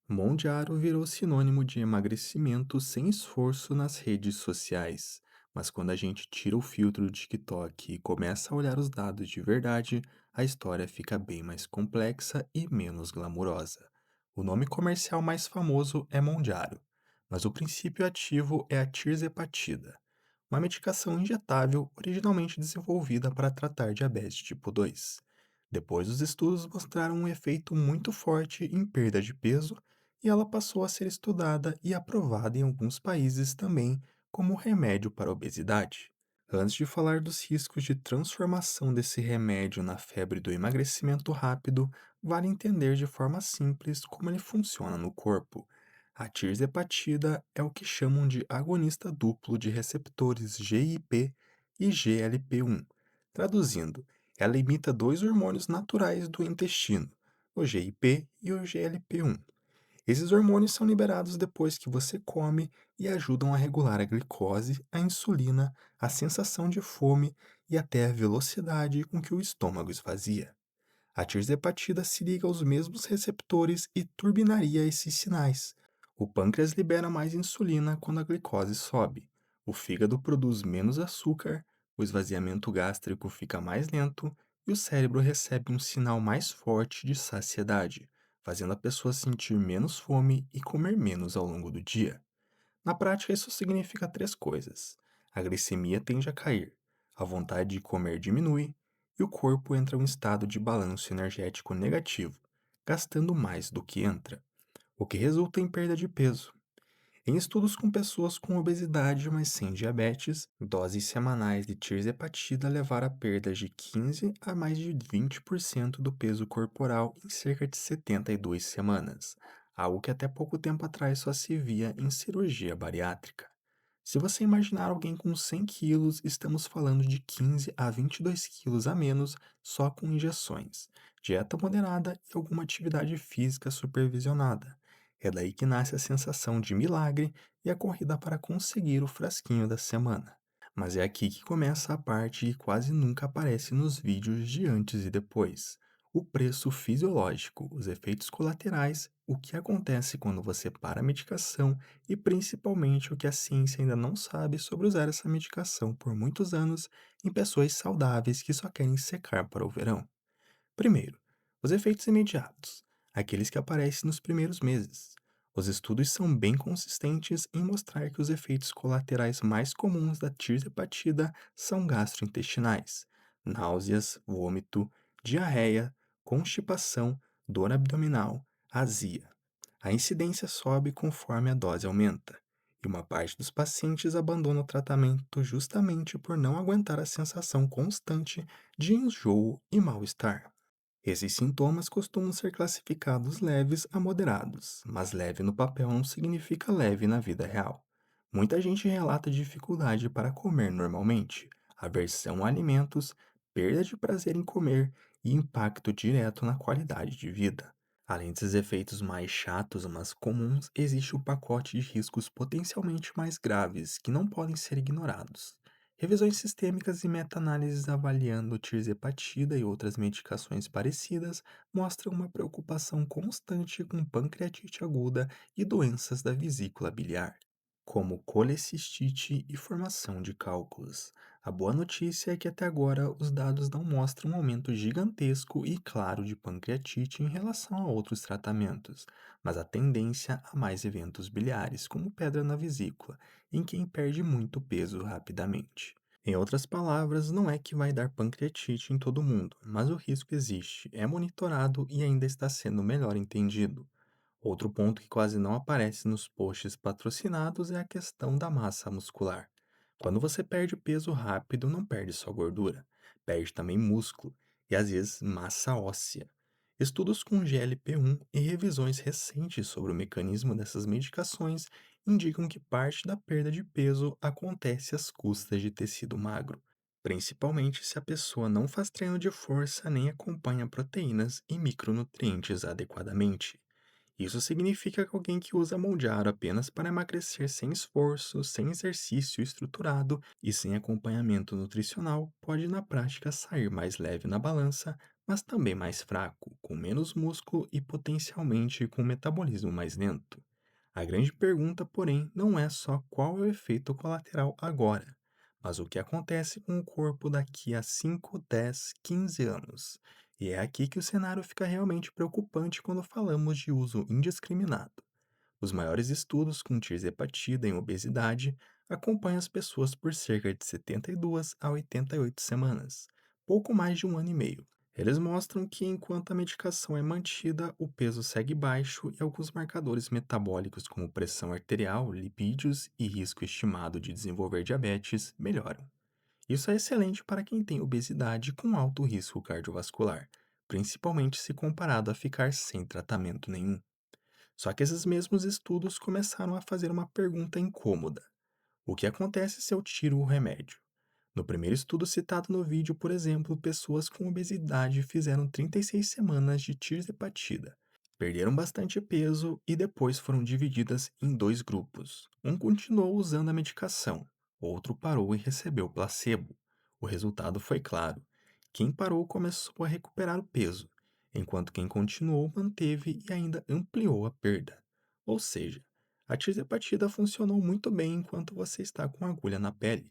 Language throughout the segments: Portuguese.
Mondiaro virou sinônimo de emagrecimento sem esforço nas redes sociais. Mas quando a gente tira o filtro do TikTok e começa a olhar os dados de verdade, a história fica bem mais complexa e menos glamurosa. O nome comercial mais famoso é Mondiaro, mas o princípio ativo é a tirzepatida, uma medicação injetável originalmente desenvolvida para tratar diabetes tipo 2. Depois, os estudos mostraram um efeito muito forte em perda de peso e ela passou a ser estudada e aprovada em alguns países também como remédio para a obesidade. Antes de falar dos riscos de transformação desse remédio na febre do emagrecimento rápido, vale entender de forma simples como ele funciona no corpo. A tirzepatida é o que chamam de agonista duplo de receptores GIP e GLP-1. Traduzindo, ela imita dois hormônios naturais do intestino, o GIP e o GLP-1. Esses hormônios são liberados depois que você come e ajudam a regular a glicose, a insulina, a sensação de fome e até a velocidade com que o estômago esvazia. A tirzepatida se liga aos mesmos receptores e turbinaria esses sinais. O pâncreas libera mais insulina quando a glicose sobe. O fígado produz menos açúcar, o esvaziamento gástrico fica mais lento e o cérebro recebe um sinal mais forte de saciedade, fazendo a pessoa sentir menos fome e comer menos ao longo do dia. Na prática, isso significa três coisas: a glicemia tende a cair, a vontade de comer diminui e o corpo entra em um estado de balanço energético negativo, gastando mais do que entra, o que resulta em perda de peso. Em estudos com pessoas com obesidade, mas sem diabetes, doses semanais de tirzepatida levaram a perdas de 15 a mais de 20% do peso corporal em cerca de 72 semanas, algo que até pouco tempo atrás só se via em cirurgia bariátrica. Se você imaginar alguém com 100 quilos, estamos falando de 15 a 22 quilos a menos só com injeções, dieta moderada e alguma atividade física supervisionada. É daí que nasce a sensação de milagre e a corrida para conseguir o frasquinho da semana. Mas é aqui que começa a parte que quase nunca aparece nos vídeos de antes e depois. O preço fisiológico, os efeitos colaterais, o que acontece quando você para a medicação e principalmente o que a ciência ainda não sabe sobre usar essa medicação por muitos anos em pessoas saudáveis que só querem secar para o verão. Primeiro, os efeitos imediatos, aqueles que aparecem nos primeiros meses. Os estudos são bem consistentes em mostrar que os efeitos colaterais mais comuns da tirzepatida são gastrointestinais: náuseas, vômito, diarreia, constipação, dor abdominal, azia. A incidência sobe conforme a dose aumenta, e uma parte dos pacientes abandona o tratamento justamente por não aguentar a sensação constante de enjoo e mal-estar. Esses sintomas costumam ser classificados leves a moderados, mas leve no papel não significa leve na vida real. Muita gente relata dificuldade para comer normalmente, aversão a alimentos, perda de prazer em comer e impacto direto na qualidade de vida. Além desses efeitos mais chatos, mas comuns, existe o pacote de riscos potencialmente mais graves que não podem ser ignorados. Revisões sistêmicas e meta-análises avaliando tirzepatida e outras medicações parecidas mostram uma preocupação constante com pancreatite aguda e doenças da vesícula biliar, como colecistite e formação de cálculos. A boa notícia é que até agora os dados não mostram um aumento gigantesco e claro de pancreatite em relação a outros tratamentos, mas a tendência a mais eventos biliares, como pedra na vesícula, em quem perde muito peso rapidamente. Em outras palavras, não é que vai dar pancreatite em todo mundo, mas o risco existe, é monitorado e ainda está sendo melhor entendido. Outro ponto que quase não aparece nos posts patrocinados é a questão da massa muscular. Quando você perde peso rápido, não perde só gordura, perde também músculo e às vezes massa óssea. Estudos com GLP-1 e revisões recentes sobre o mecanismo dessas medicações indicam que parte da perda de peso acontece às custas de tecido magro, principalmente se a pessoa não faz treino de força nem acompanha proteínas e micronutrientes adequadamente. Isso significa que alguém que usa Mounjaro apenas para emagrecer sem esforço, sem exercício estruturado e sem acompanhamento nutricional pode na prática sair mais leve na balança, mas também mais fraco, com menos músculo e potencialmente com um metabolismo mais lento. A grande pergunta, porém, não é só qual é o efeito colateral agora, mas o que acontece com o corpo daqui a 5, 10, 15 anos. E é aqui que o cenário fica realmente preocupante quando falamos de uso indiscriminado. Os maiores estudos com tirzepatida em obesidade acompanham as pessoas por cerca de 72 a 88 semanas, pouco mais de um ano e meio. Eles mostram que enquanto a medicação é mantida, o peso segue baixo e alguns marcadores metabólicos como pressão arterial, lipídios e risco estimado de desenvolver diabetes melhoram. Isso é excelente para quem tem obesidade com alto risco cardiovascular, principalmente se comparado a ficar sem tratamento nenhum. Só que esses mesmos estudos começaram a fazer uma pergunta incômoda: o que acontece se eu tiro o remédio? No primeiro estudo citado no vídeo, por exemplo, pessoas com obesidade fizeram 36 semanas de tirzepatida, perderam bastante peso e depois foram divididas em dois grupos. Um continuou usando a medicação, outro parou e recebeu placebo. O resultado foi claro. Quem parou começou a recuperar o peso, enquanto quem continuou manteve e ainda ampliou a perda. Ou seja, a tirzepatida funcionou muito bem enquanto você está com a agulha na pele,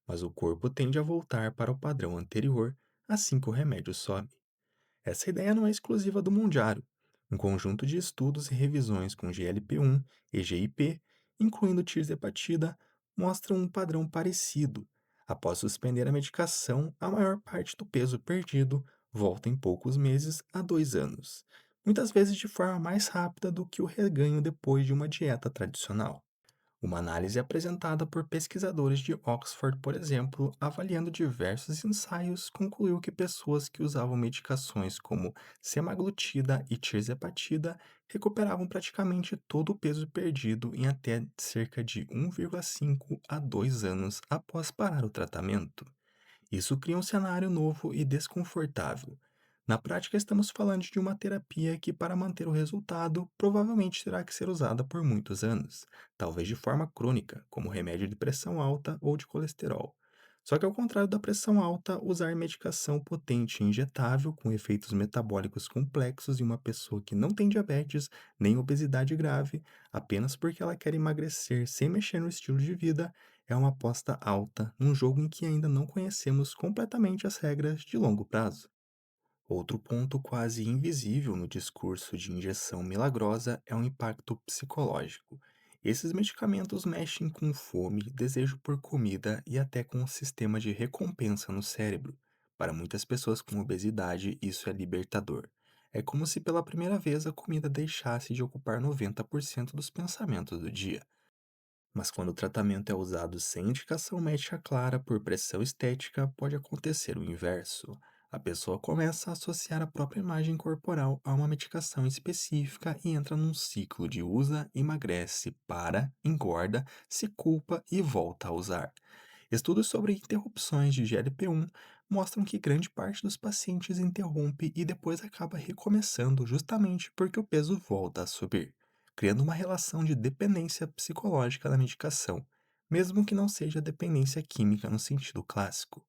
mas o corpo tende a voltar para o padrão anterior assim que o remédio sobe. Essa ideia não é exclusiva do Mundiário. Um conjunto de estudos e revisões com GLP-1 e GIP, incluindo tirzepatida, mostram um padrão parecido. Após suspender a medicação, a maior parte do peso perdido volta em poucos meses a 2 anos, muitas vezes de forma mais rápida do que o reganho depois de uma dieta tradicional. Uma análise apresentada por pesquisadores de Oxford, por exemplo, avaliando diversos ensaios, concluiu que pessoas que usavam medicações como semaglutida e tirzepatida recuperavam praticamente todo o peso perdido em até cerca de 1,5 a 2 anos após parar o tratamento. Isso cria um cenário novo e desconfortável. Na prática, estamos falando de uma terapia que, para manter o resultado, provavelmente terá que ser usada por muitos anos, talvez de forma crônica, como remédio de pressão alta ou de colesterol. Só que, ao contrário da pressão alta, usar medicação potente e injetável com efeitos metabólicos complexos em uma pessoa que não tem diabetes nem obesidade grave, apenas porque ela quer emagrecer sem mexer no estilo de vida, é uma aposta alta num jogo em que ainda não conhecemos completamente as regras de longo prazo. Outro ponto quase invisível no discurso de injeção milagrosa é o impacto psicológico. Esses medicamentos mexem com fome, desejo por comida e até com o sistema de recompensa no cérebro. Para muitas pessoas com obesidade, isso é libertador. É como se pela primeira vez a comida deixasse de ocupar 90% dos pensamentos do dia. Mas quando o tratamento é usado sem indicação médica clara por pressão estética, pode acontecer o inverso. A pessoa começa a associar a própria imagem corporal a uma medicação específica e entra num ciclo de usa, emagrece, para, engorda, se culpa e volta a usar. Estudos sobre interrupções de GLP-1 mostram que grande parte dos pacientes interrompe e depois acaba recomeçando justamente porque o peso volta a subir, criando uma relação de dependência psicológica da medicação, mesmo que não seja dependência química no sentido clássico.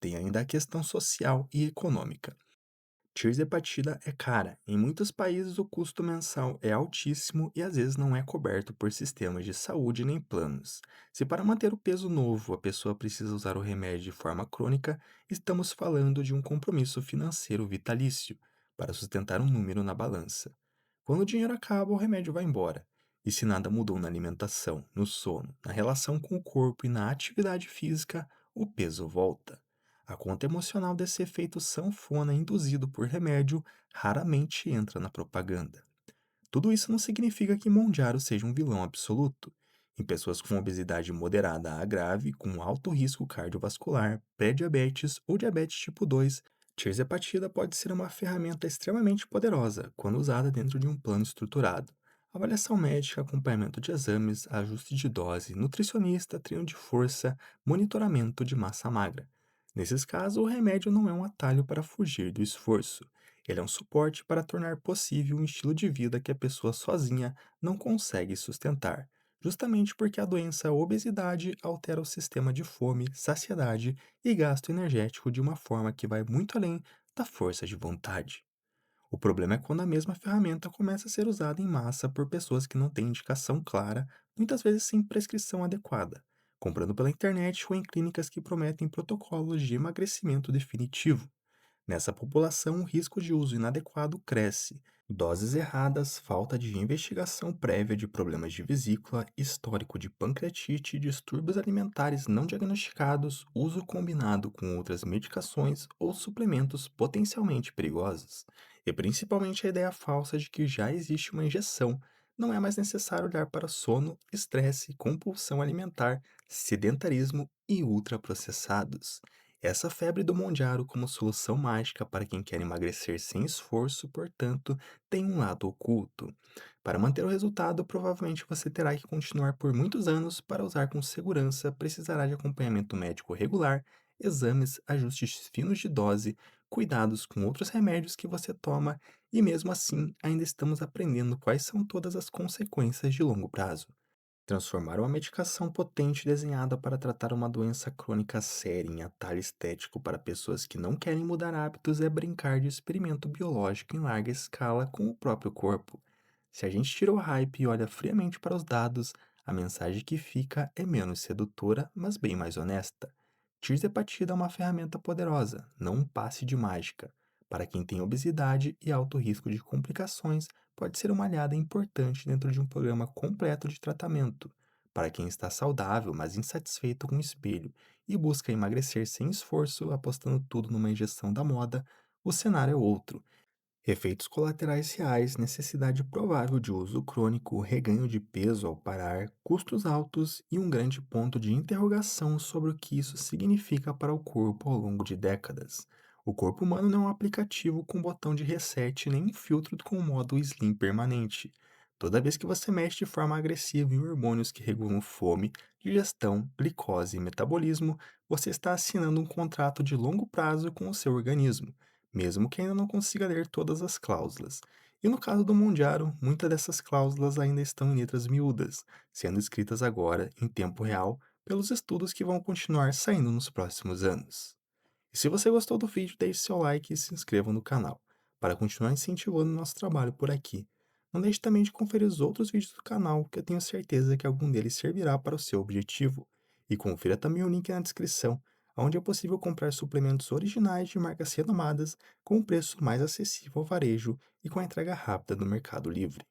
Tem ainda a questão social e econômica. Tirzepatida é cara. Em muitos países, o custo mensal é altíssimo e às vezes não é coberto por sistemas de saúde nem planos. Se para manter o peso novo a pessoa precisa usar o remédio de forma crônica, estamos falando de um compromisso financeiro vitalício para sustentar um número na balança. Quando o dinheiro acaba, o remédio vai embora. E se nada mudou na alimentação, no sono, na relação com o corpo e na atividade física, o peso volta. A conta emocional desse efeito sanfona induzido por remédio raramente entra na propaganda. Tudo isso não significa que Monjaro seja um vilão absoluto. Em pessoas com obesidade moderada a grave, com alto risco cardiovascular, pré-diabetes ou diabetes tipo 2, tirzepatida pode ser uma ferramenta extremamente poderosa quando usada dentro de um plano estruturado. Avaliação médica, acompanhamento de exames, ajuste de dose, nutricionista, treino de força, monitoramento de massa magra. Nesses casos, o remédio não é um atalho para fugir do esforço. Ele é um suporte para tornar possível um estilo de vida que a pessoa sozinha não consegue sustentar, justamente porque a doença obesidade altera o sistema de fome, saciedade e gasto energético de uma forma que vai muito além da força de vontade. O problema é quando a mesma ferramenta começa a ser usada em massa por pessoas que não têm indicação clara, muitas vezes sem prescrição adequada, comprando pela internet ou em clínicas que prometem protocolos de emagrecimento definitivo. Nessa população, o risco de uso inadequado cresce. Doses erradas, falta de investigação prévia de problemas de vesícula, histórico de pancreatite, distúrbios alimentares não diagnosticados, uso combinado com outras medicações ou suplementos potencialmente perigosos. E principalmente a ideia falsa de que já existe uma injeção. Não é mais necessário olhar para sono, estresse, compulsão alimentar, sedentarismo e ultraprocessados. Essa febre do Mondiaro como solução mágica para quem quer emagrecer sem esforço, portanto, tem um lado oculto. Para manter o resultado, provavelmente você terá que continuar por muitos anos para usar com segurança, precisará de acompanhamento médico regular, exames, ajustes finos de dose, cuidados com outros remédios que você toma, e mesmo assim, ainda estamos aprendendo quais são todas as consequências de longo prazo. Transformar uma medicação potente desenhada para tratar uma doença crônica séria em atalho estético para pessoas que não querem mudar hábitos é brincar de experimento biológico em larga escala com o próprio corpo. Se a gente tira o hype e olha friamente para os dados, a mensagem que fica é menos sedutora, mas bem mais honesta. Tirzepatida é uma ferramenta poderosa, não um passe de mágica. Para quem tem obesidade e alto risco de complicações, pode ser uma aliada importante dentro de um programa completo de tratamento. Para quem está saudável, mas insatisfeito com o espelho e busca emagrecer sem esforço, apostando tudo numa injeção da moda, o cenário é outro. Efeitos colaterais reais, necessidade provável de uso crônico, reganho de peso ao parar, custos altos e um grande ponto de interrogação sobre o que isso significa para o corpo ao longo de décadas. O corpo humano não é um aplicativo com botão de reset nem um filtro com o modo slim permanente. Toda vez que você mexe de forma agressiva em hormônios que regulam fome, digestão, glicose e metabolismo, você está assinando um contrato de longo prazo com o seu organismo mesmo que ainda não consiga ler todas as cláusulas. E no caso do Mondiaro, muitas dessas cláusulas ainda estão em letras miúdas, sendo escritas agora, em tempo real, pelos estudos que vão continuar saindo nos próximos anos. E se você gostou do vídeo, deixe seu like e se inscreva no canal, para continuar incentivando o nosso trabalho por aqui. Não deixe também de conferir os outros vídeos do canal, que eu tenho certeza que algum deles servirá para o seu objetivo. E confira também o link na descrição, onde é possível comprar suplementos originais de marcas renomadas com um preço mais acessível ao varejo e com a entrega rápida do Mercado Livre.